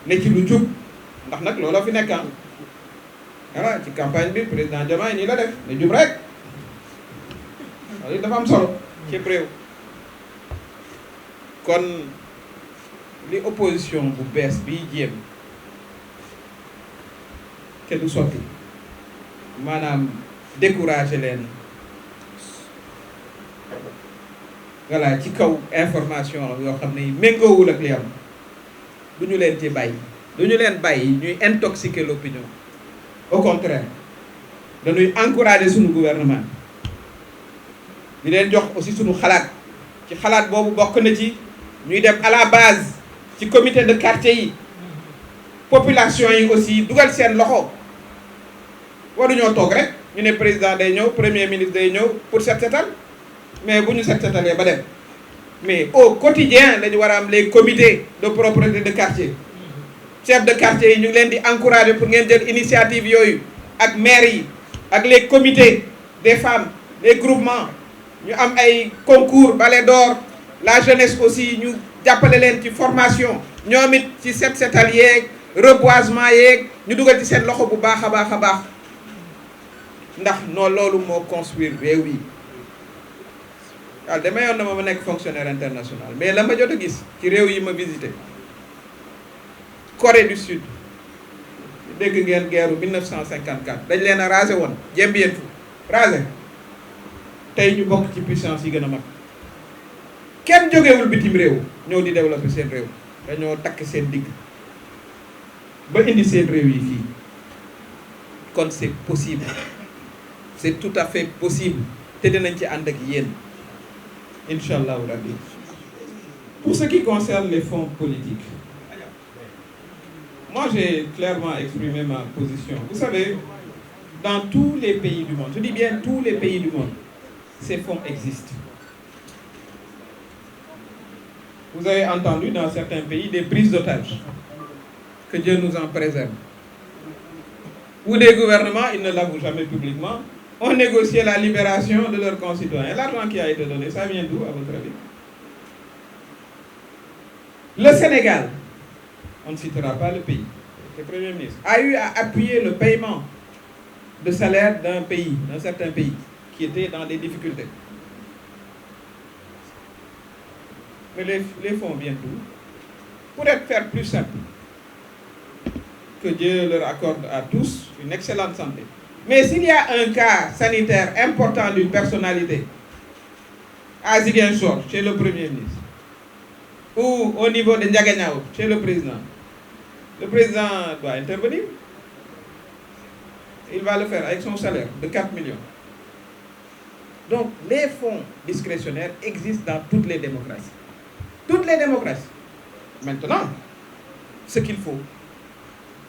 ne ci lu jub ndax nag looloo fi nekk voilà ci campagne bi président Diomaye nii la def ne jub rek loolu dafa am solo ci réew. kon li opposition bu bees bi jéem te du sotti maanaam décourager leen voilà ci kaw information yoo xam ne méngoowul ak li am du ñu leen ci bàyyi du ñu leen bàyyi ñuy intoxiquer l'opinion. Au contraire dañuy encourager suñu gouvernement di leen jox aussi suñu xalaat ci xalaat boobu bokk na ci ñuy dem à la base ci comité de quartier yi population yi aussi dugal seen loxo waruñoo toog rek ñu ne président day ñëw premier ministre day ñëw pour set setal mais bu ñu set setalee ba dem mais au quotidien dañu war a am les comités de propreté de quartier chef de quartier yi ñu ngi leen di encourager pour ngeen jël initiative yooyu ak maires yi ak les comités des femmes les groupements ñu am ay concours balai d'or la jeunesse aussi ñu jàppale leen ci formation ñoom it ci set setal yeeg reboisement yeeg ñu dugal ci seen loxo bu baax a baax a baax ndax noonu loolu moo construire réew yi waaw damayoon na ma nekk fonctionnaire international mais la ma jot a gis ci réew yi ma visité Corée du Sud dégg ngeen guerre 1954 dañ leen a rasé woon jémbiyeen fu rasé tey ñu bokk ci puissance yi gën a mag kenn jógewul bitim réew ñëw di développer seen réew dañoo takk seen digg ba indi seen réew yi fii kon c'est possible c'est tout à fait possible te dinañ ci ànd ak yéen incha allahu rabbi. Pour ce qui concerne les fonds politiques, moi j'ai clairement exprimé ma position. Vous savez, dans tous les pays du monde, je dis bien tous les pays du monde, ces fonds existent. Vous avez entendu dans certains pays des prises d'otages, que Dieu nous en préserve. Ou des gouvernements, ils ne l'avouent jamais publiquement, ont négocié la libération de leurs concitoyens. L'argent qui a été donné, ça vient d'où à votre avis? Le Sénégal, on ne citera pas le pays, le Premier ministre, a eu à appuyer le paiement de salaire d'un pays, d'un certain pays, qui était dans des difficultés. Mais les fonds viennent d'où? Pour faire plus simple, que Dieu leur accorde à tous une excellente santé. Mais s'il y a un cas sanitaire important d'une personnalité, à Ziguinchor, chez le Premier ministre, ou au niveau de Ndiaganiao, chez le président doit intervenir. Il va le faire avec son salaire de 4 millions. Donc, les fonds discrétionnaires existent dans toutes les démocraties. Toutes les démocraties. Maintenant, ce qu'il faut,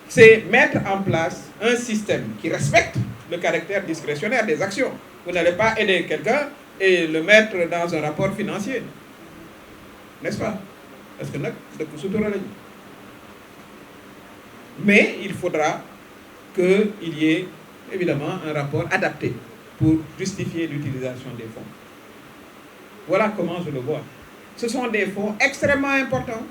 c'est mettre en place un système qui respecte le caractère discrétionnaire des actions. Vous n'allez pas aider quelqu'un et le mettre dans un rapport financier. N'est-ce pas? Parce que mais il faudra qu'il y ait évidemment un rapport adapté pour justifier l'utilisation des fonds. Voilà comment je le vois. Ce sont des fonds extrêmement importants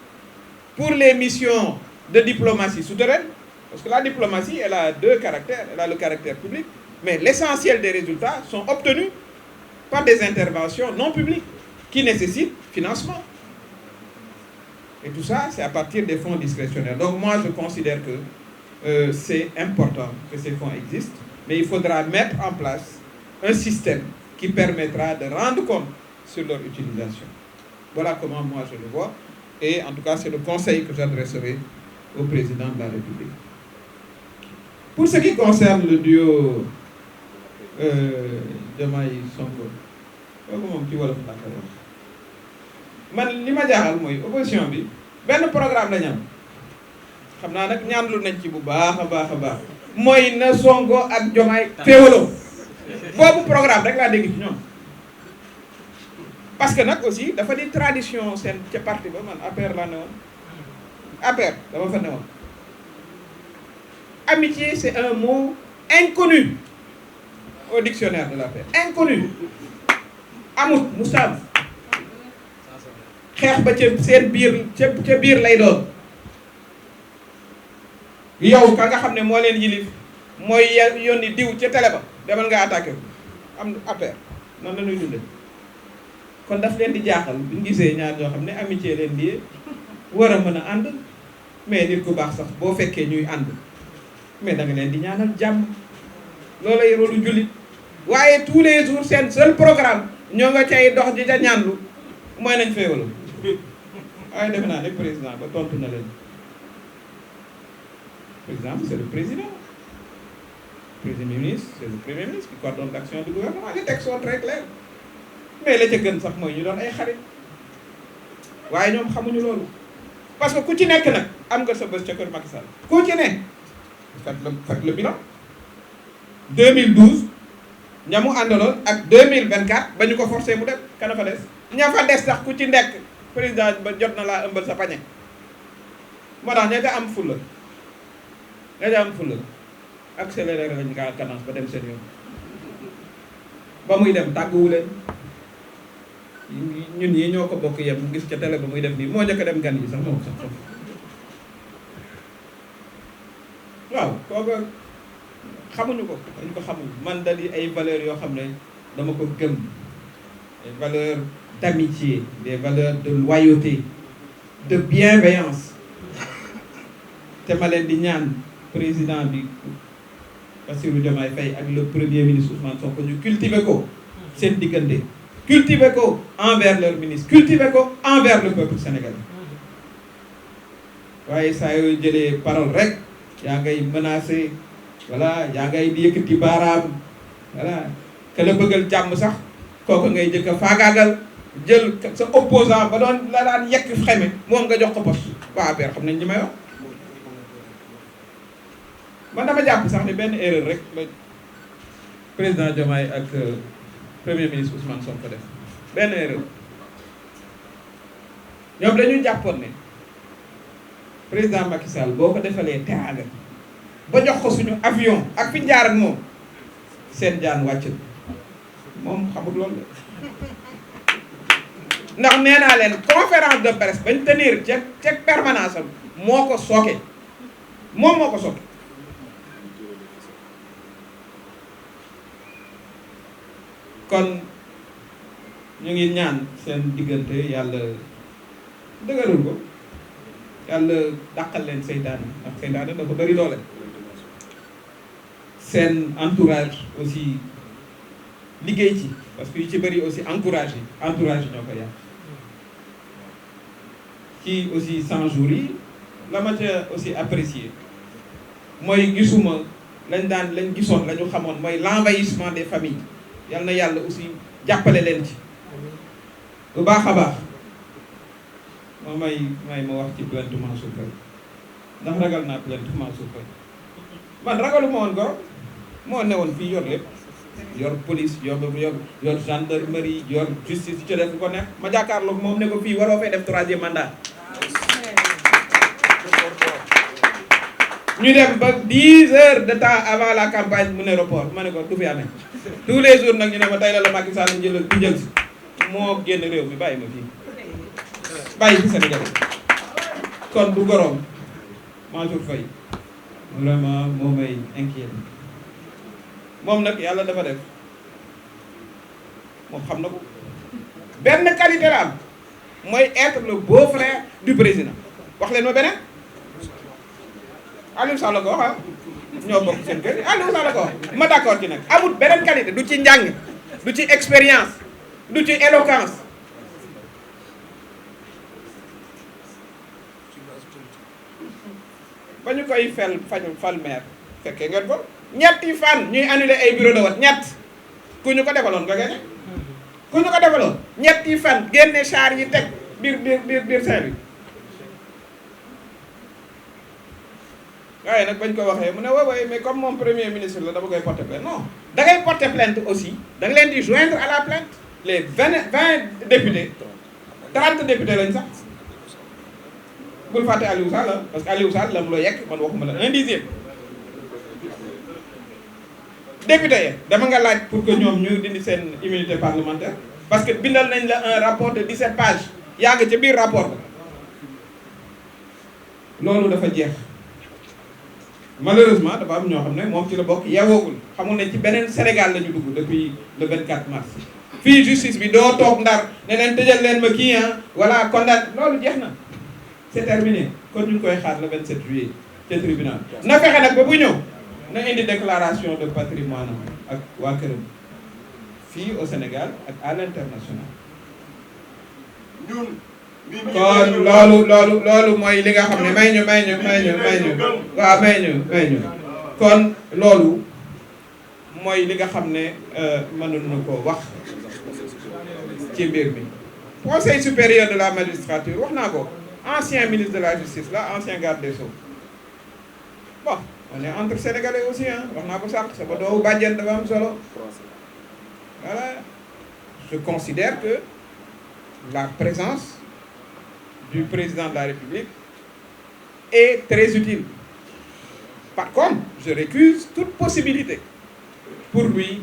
pour les missions de diplomatie souterraine, parce que la diplomatie, elle a deux caractères. Elle a le caractère public, mais l'essentiel des résultats sont obtenus par des interventions non publiques qui nécessitent financement. Et tout ça, c'est à partir des fonds discrétionnaires. Donc moi, je considère que c'est important que ces fonds existent, mais il faudra mettre en place un système qui permettra de rendre compte sur leur utilisation. Voilà comment moi je le vois. Et en tout cas, c'est le conseil que j'adresserai au président de la République. Pour ce qui concerne le duo Diomaye Sonko, man li ma jaaxal mooy opposition bi benn programme la ñu am xam naa nag ñaanlu nañ ci bu baax a baax a baax mooy na Sonko ak Diomaye féewaloo boobu programme rek laa dégg ci ñoom. Parce que nag aussi dafa di tradition seen ca parti ba man APR laa ne woon APR dama fa ne woon amitié c'est un mot inconnu au dictionnaire de l'APR, inconnu amut mustaam xeex ba ca seen biir ca biir lay doon yow ka nga xam ne moo leen yilif mooy yónni diw ca télé ba demal nga attaqué ko am affaire noonu la ñuy dunde kon daf leen di jaaxal bu ñu gisee ñaar ñoo xam ne amitié leen di war a mën a ànd mais nit ku baax sax boo fekkee ñuy ànd mais da nga leen di ñaanal jàmm loolay rôlu jullit waaye tous les jours seen seul programme ñoo nga cay dox di ca ñaanlu mooy nañ féewalu waaye defe naa ne président ba tontu na leen président c'est le président premier ministre c'est le premier ministre qui coordonne l'action du gouvernement les textes sont très clairs mais la ca gën sax mooy ñu doon ay xarit waaye ñoom xamuñu loolu parce que ku ci nekk nag am nga sa bés ca kër Macky Sall ku ci ne faites le bilan 2012 ña mu àndaloon ak 2024 ba ñu ko forcé mu dem kana fa des ña fa des sax ku ci nekk président ba jot na laa ëmbal sa pañe moo tax ña ca am fulla accéléré lañ kaa cadence ba dem seen yoon ba muy dem tàgguwu leen ñun ñii ñoo ko bokk yem gis ca télé ba muy dem nii moo njëkk a dem gan yi sax moom sax waaw kooku xamuñu ko dañu ko xamul man dali ay valeurs yoo xam ne dama ko gëm des valeurs d'amitié des valeurs de loyauté de bienveillance te ma leen di ñaan président bi Bassirou Diomaye Faye ak le premier ministre Ousmane Sonko ñu cultiver ko seen diggante cultiver ko envers leur ministre cultiver ko envers le peuple sénégalais waaye saa yoo jëlee parole rek yaa ngay menacer voilà yaa ngay di yëkkati baaraam voilà ka la bëggal jàmm sax kooku ngay jëkk a faagaagal jël sa opposant ba doon la daan yekk xeme moom nga jox ko poste waa affaire xam nañ ñi may wax man dama jàpp sax ni benn erreur rek la président Diomaye ak premier ministre Ousmane Sonko def benn erreur ñoom dañu jàppoon ne président Macky Sall boo ko defalee teraanga ba jox ko suñu avion ak fi jaar ak moom seen jaan wàcc moom xamul loolu ndax nee naa leen conférence de presse bañ tenir ca permanence am moo ko sooke moom moo ko sooke kon ñu ngi ñaan seen diggante yàlla dëgërul ko yàlla dàqal leen seytaane ndax seytaane dafa bari doole seen entourage aussi liggéey ci parce que yu ci bëri aussi entourage ñoo ko yàq ci aussi 100 jours yi la ma ca aussi apprécié mooy gisuma lañ gisoon la ñu xamoon mooy l'envahissement des familles yal na yàlla aussi jàppale leen ci bu baax a baax moo may ma wax ci plainte Mansour Faye ndax ragal naa plainte Mansour Faye man ragalu ma woon goro moo newoon fii yor lépp yor police yor gendarmerie yor justice ci def ko nekk ma jàkkaarloog moom ne ko fii waroo fay def 3e mandat ñu dem ba 10 heures de temps avant la campagne mu ne report ma ne ko du fi amee tous les jours nag ñu ne ma tey la Macky Sall jël si moo génn réew mi bàyyi ma fii bàyyi fi Sénégal kon du goroom Mansour Faye vraiment moo may inquiété moom nag yàlla dafa def moom xam na ko benn qualité la am mooy être le beau-frère du président wax leen ma beneen Aliou Sall ko wax ñoo bokk seen kër Aliou Sall ko wax ma d'accord ci nag amul beneen qualité du ci njàng du ci expérience du ci éloquence ba ñu koy fal maire fekkee ngeen ko ñetti fan ñuy annuler ay bureau de vote ñett ku ñu ko defaloon nga gagné ku ñu ko defaloon ñetti fan génne char yi teg biir Saint-Louis waaye nag bañ ko waxee mu ne waaw mais comme moom premier ministre la dama koy porter plainte non da ngay porter plainte aussi da nga leen di joindre à la plainte les 20 députés 30 députés lañ sax bul fàtte Aliou Sall parce que Aliou Sall la mu la yekk man waxuma la 1/10 député ya dama nga laaj pour que ñoom ñu dindi seen immunité parlementaire parce que bindal nañ la un rapport de 17 pages yaa nga ca biir rapport ba loolu dafa jeex malheureusement dafa am ñoo xam ne moom ci la bokk yeewoogul xamul ne ci beneen Sénégal la ñu dugg depuis le 24 mars. fii justice bi doo toog Ndar ne leen tëjal leen ma kii voilà condamné loolu jeex na c'est terminé kon ñu ngi koy xaar le 27 juillet ca tribunal. na fexe nag ba bu ñëw na indi déclaration de patrimoine ak waa këram fii au Sénégal ak à l'international. kon loolu mooy li nga xam ne may ñu waaw may ñu kon loolu mooy li nga xam ne mënoon na ko wax ci mbir mi. Conseil supérieur de la magistrature wax naa ko ancien ministre de la justice la ancien garde des sceaux bon on est entre sénégalais aussi wax naa ko sànq sama doomu bàjjen dafa am solo voilà je considère que la présence du président de la République est très utile. Par contre, je récuse toute possibilité pour lui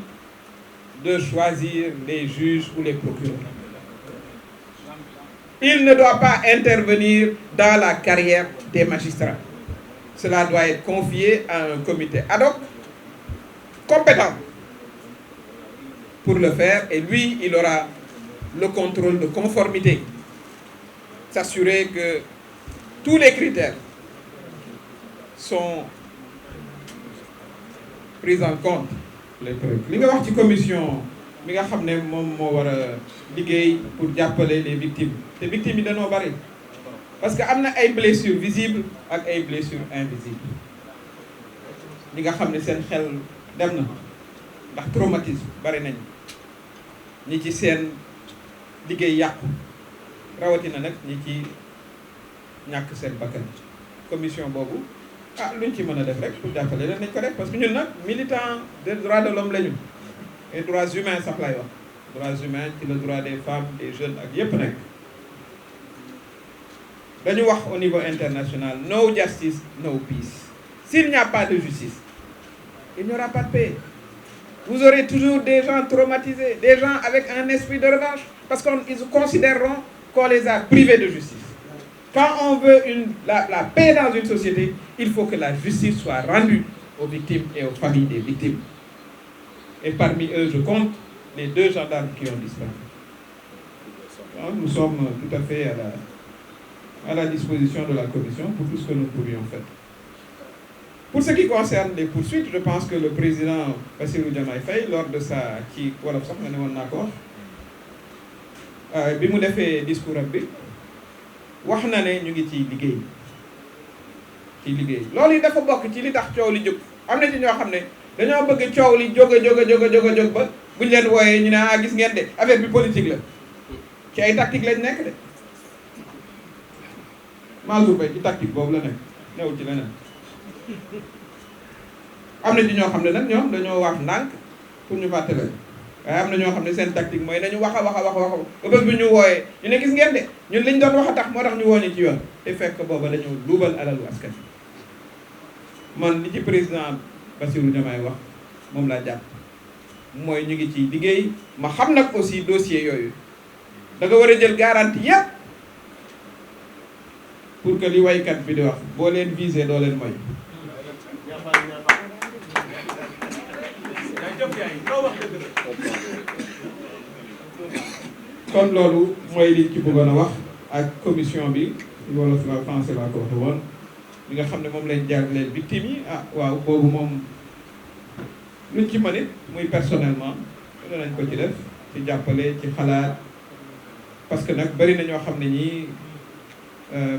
de choisir les juges ou les procureurs. Il ne doit pas intervenir dans la carrière des magistrats. Cela doit être confié à un comité ad hoc compétent pour le faire, et lui, il aura le contrôle de conformité. S'assurer que tous les critères sont pris en compte. li nga wax ci commission mi nga xam ne moom moo war a liggéey pour jàppale les victimes te victimes yi dañoo bari parce que am na ay blessures visibles ak ay blessures invisibles ñi nga xam ne seen xel dem na ndax traumatisme bari nañ ñi ci seen liggéey yàqu rawatina nag ñi ci ñàkk seen bakkan. commission boobu luñ ci mën a def rek pour jàppale leen nañ ko def parce que ñun nag militant des droits de l'homme lañu et droits humains sax lay wax droits humains ci le droit des femmes des jeunes ak yépp nekk. dañu wax au niveau international no justice no peace. S'il n'y a pas de justice, il n'y aura pas de paix. Vous aurez toujours des gens traumatisés, des gens avec un esprit de revanche parce qu'ils considéreront qu'on les a privés de justice. Quand on veut la paix dans une société, il faut que la justice soit rendue aux victimes et aux familles des victimes. Et parmi eux, je compte les 2 gendarmes qui ont disparu. Donc, nous sommes tout à fait à la disposition de la commission pour tout ce que nous pourrions faire. Pour ce qui concerne les poursuites, je pense que le président Bassirou Diomaye Faye, lors de sa ci wolof sax ma ne woon naa ko wax bi mu defee discours am bi wax na ne ñu ngi ciy liggéey loolu yi dafa bokk ci li tax coow li jóg. am na ci ñoo xam ne dañoo bëgg coow li jóg ba buñ leen wooyee ñu ne gis ngeen de affaire bi politique la ci ay tactique lañ nekk de Mansour Faye ci tactique boobu la nekk newul ci leneen. am na ci ñoo xam ne nag ñoom dañoo wax ndànk pour ñu fàtte leen waaye am na ñoo xam ne seen tactique mooy nañu wax ba bés bu ñu wooyee ñu ne gis ngeen de ñun liñ doon wax a tax moo tax ñu woo ñu ci yoon te fekk booba dañoo luubal alalu askan man li ci président Bassirou Diomaye wax moom laa jàpp mooy ñu ngi ci liggéey ma xam nag aussi dossier yooyu da nga war a jël garantie yépp pour que li waykat bi di wax boo leen visé doo leen moy. kon loolu mooy li ci bëggoon a wax ak commission bi wala français laa ko waxe woon li nga xam ne moom lañ jagleel victimes yi waaw boobu moom luñ ci mën it muy personnellement danañ ko ci def ci jàppale ci xalaat parce que nag bari na ñoo xam ne ñii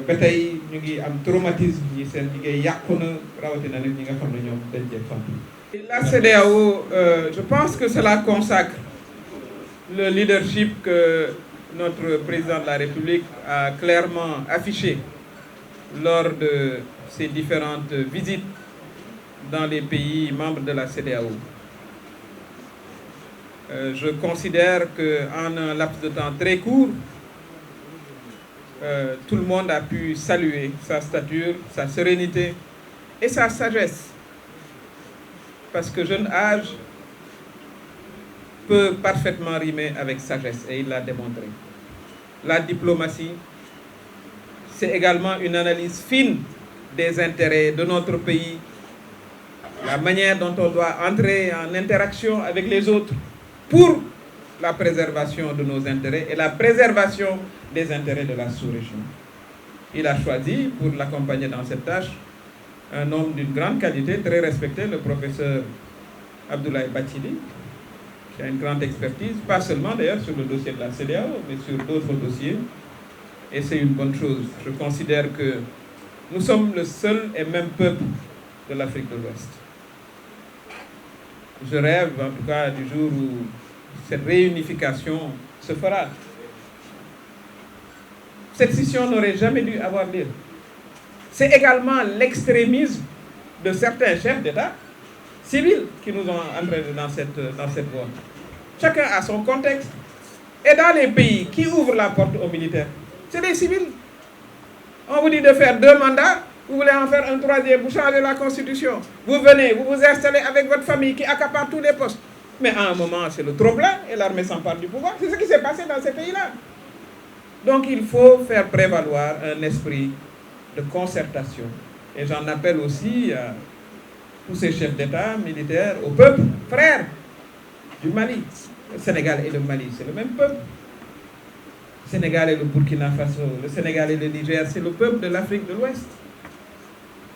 ba tey ñu ngi am traumatisme ñi seen liggéey yàqu na rawatina nag ñi nga xam ne ñoom dañ cee fàtt. La CEDEAO, je pense que cela consacre le leadership que notre président de la République a clairement affiché lors de ses différentes visites dans les pays membres de la CEDEAO. Je considère qu'en un laps de temps très court, tout le monde a pu saluer sa stature, sa sérénité et sa sagesse. Parce que jeune âge peut parfaitement rimer avec sagesse et il l'a démontré. La diplomatie, c'est également une analyse fine des intérêts de notre pays la manière dont on doit entrer en interaction avec les autres pour la préservation de nos intérêts et la préservation des intérêts de la sous-région. Il a choisi, pour l'accompagner dans cette tâche, un homme d'une grande qualité, très respecté, le professeur Abdoulaye Bathily, qui a une grande expertise, pas seulement d'ailleurs sur le dossier de la CEDEAO, mais sur d'autres dossiers. Et c'est une bonne chose. Je considère que nous sommes le seul et même peuple de l'Afrique de l'Ouest. Je rêve en tout cas du jour où cette réunification se fera. Cette scission n'aurait jamais dû avoir lieu. C'est également l'extrémisme de certains chefs d'État civils qui nous ont entraînés dans cette voie. Chacun a son contexte. Et dans les pays qui ouvrent la porte aux militaires, c'est des civils. On vous dit de faire 2 mandats, vous voulez en faire un 3e, vous changez la constitution. Vous venez, vous vous installez avec votre famille qui accapare tous les postes. Mais à un moment, c'est le trop-plein et l'armée s'empare du pouvoir. C'est ce qui s'est passé dans ces pays-là. Donc il faut faire prévaloir un esprit de concertation. Et j'en appelle aussi à tous ces chefs d'État militaires, au peuple frère du Mali. Le Sénégal et le Mali, c'est le même peuple. Le Sénégal et le Burkina Faso, le Sénégal et le Niger, c'est le peuple de l'Afrique de l'Ouest.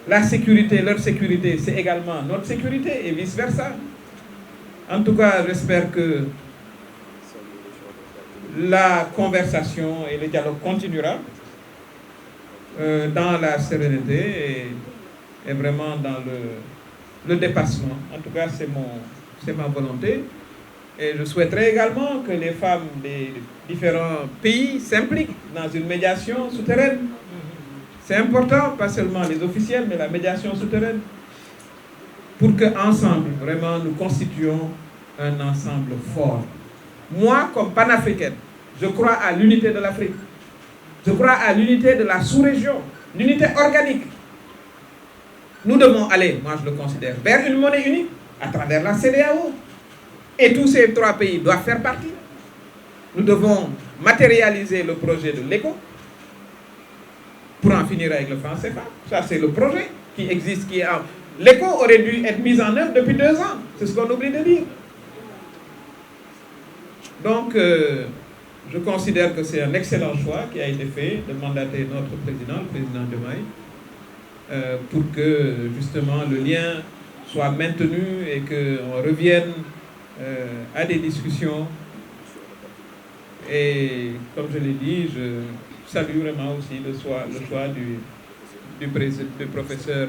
La sécurité, leur sécurité, c'est également notre sécurité et vice-versa. En tout cas, j'espère que la conversation et le dialogue continuera dans la sérénité et vraiment dans le dépassement. En tout cas, c'est ma volonté. Et je souhaiterais également que les femmes des différents pays s'impliquent dans une médiation souterraine. C'est important, pas seulement les officiels, mais la médiation souterraine, pour qu'ensemble, vraiment, nous constituions un ensemble fort. Moi, comme panafricaine, je crois à l'unité de l'Afrique. Je crois à l'unité de la sous-région, l'unité organique. Nous devons aller, moi je le considère, vers une monnaie unique à travers la CEDEAO. Et tous ces 3 pays doivent faire partie. Nous devons matérialiser le projet de l'ECO pour en finir avec le franc CFA. Ça, c'est le projet qui existe, qui est en... L'ECO aurait dû être mis en œuvre depuis 2 ans. C'est ce qu'on oublie de dire. Donc, je considère que c'est un excellent choix qui a été fait de mandater notre président, le président Diomaye, pour que, justement, le lien soit maintenu et qu'on revienne à des discussions. Et comme je l'ai dit, je salue vraiment aussi le choix du professeur.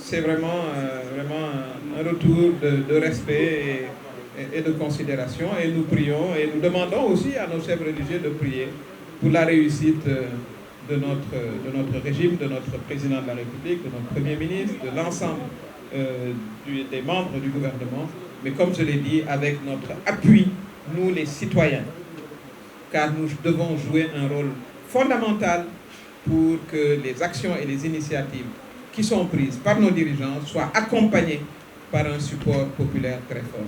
C'est vraiment un retour de respect et de considération. Et nous prions et nous demandons aussi à nos chefs religieux de prier pour la réussite de notre régime, de notre président de la République, de notre Premier ministre, de l'ensemble des membres du gouvernement, mais comme je l'ai dit, avec notre appui, nous les citoyens, car nous devons jouer un rôle fondamental pour que les actions et les initiatives qui sont prises par nos dirigeants soient accompagnées par un support populaire très fort.